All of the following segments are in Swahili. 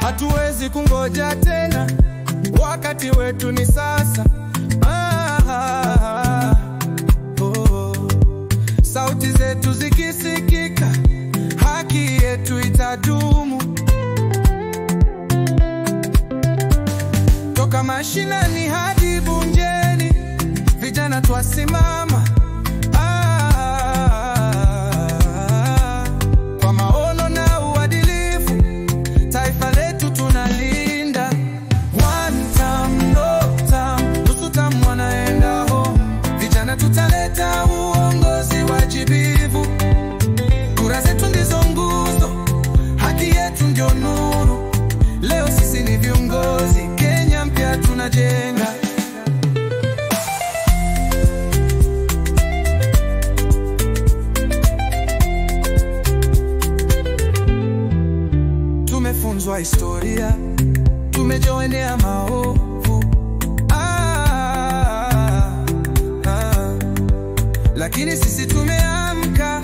Hatuwezi kungoja tena, wakati wetu ni sasa. Sauti zetu zikisikika, haki yetu itadumu. Toka mashinani hadi bungeni, vijana twasimama. Kwa maono na uadilifu, taifa letu tunalinda. One time, no time, nusu time wanaenda home. Vijana tutaleta uongozi wajibivu. Kura zetu ndizo nguzo, haki yetu ndio nuru. Leo sisi ni viongozi, Kenya mpya tunajenga. Tumefunzwa historia, tumejionea maovu. Lakini sisi tumeamka,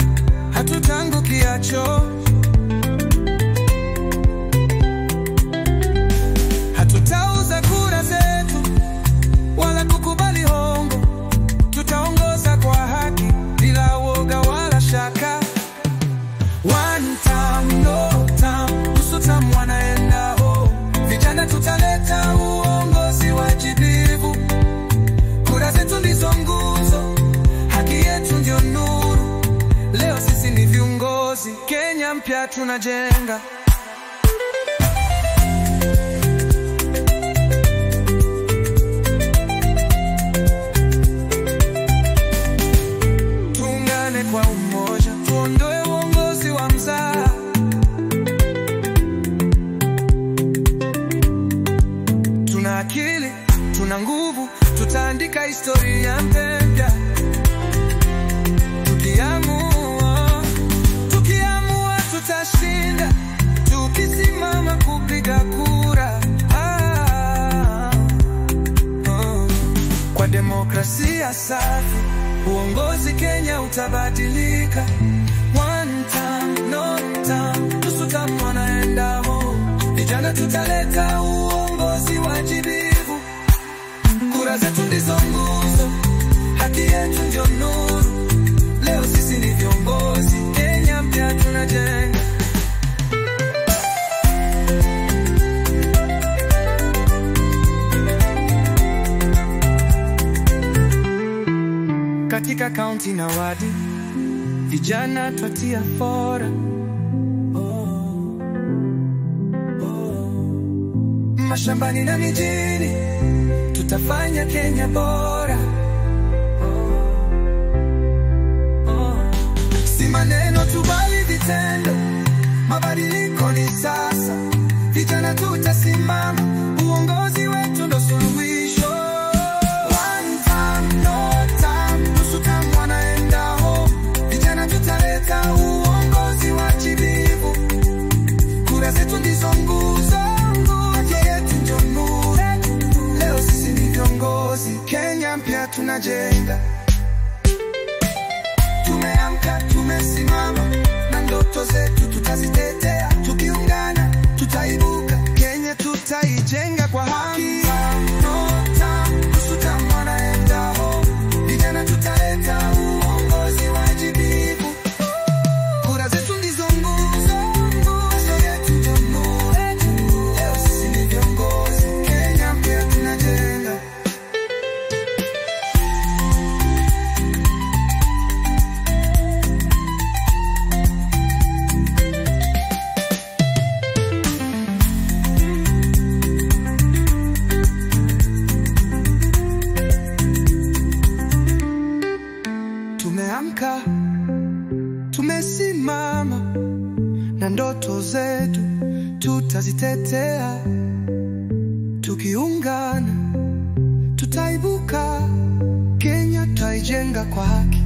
hatutangukiacho. Hatutauza kura zetu, wala kukubali hongo. Tutaongoza kwa haki, bila woga wala shaka. One time, no time, nusu time wanaenda home. Vijana tutaleta uongozi wajibivu. Kura zetu ndizo nguzo, haki yetu ndio nuru. Leo sisi ni viongozi, Kenya mpya tunajenga. Tuungane kwa umoja, tuondoe uongozi wa mzaha. Tuna akili, tuna nguvu, tutaandika historia mpya. Tukiamua tutashinda, tukisimama kupiga kura. Kwa demokrasia safi, uongozi Kenya utabadilika. One time, no time, nusu time wanaenda home. Vijana tutaleta uongozi wajibivu. Kura zetu ndizo nguzo, haki yetu ndio nuru. Leo sisi ni viongozi, Kenya mpya tunajenga. Katika kaunti na wadi, vijana twatia fora. Mashambani na mijini, tutafanya Kenya bora. Si maneno tu bali vitendo, mabadiliko ni sasa. Vijana tutasimama, uongozi wetu ndo suluhisho. One time, no time, nusu time wanaenda home. Vijana tutaleta uongozi wajibivu. Kura zetu ndizo nguzo, haki yetu ndio nuru. Leo sisi ni viongozi, Kenya mpya tunajenga. Tumeamka, tumesimama, na ndoto zetu tutazitetea. Tukiungana, tutaibuka, Kenya tutaijenga kwa haki. No time, nusu time wanaenda home. Vijana tutaleta uongozi wajibivu. Kura zetu ndizo nguzo, haki yetu ndio nuru. Leo sisi ni viongozi, Kenya mpya tunajenga. Tumeamka, tumesimama, na ndoto zetu tutazitetea. Tukiungana, tutaibuka, Kenya tutaijenga kwa haki.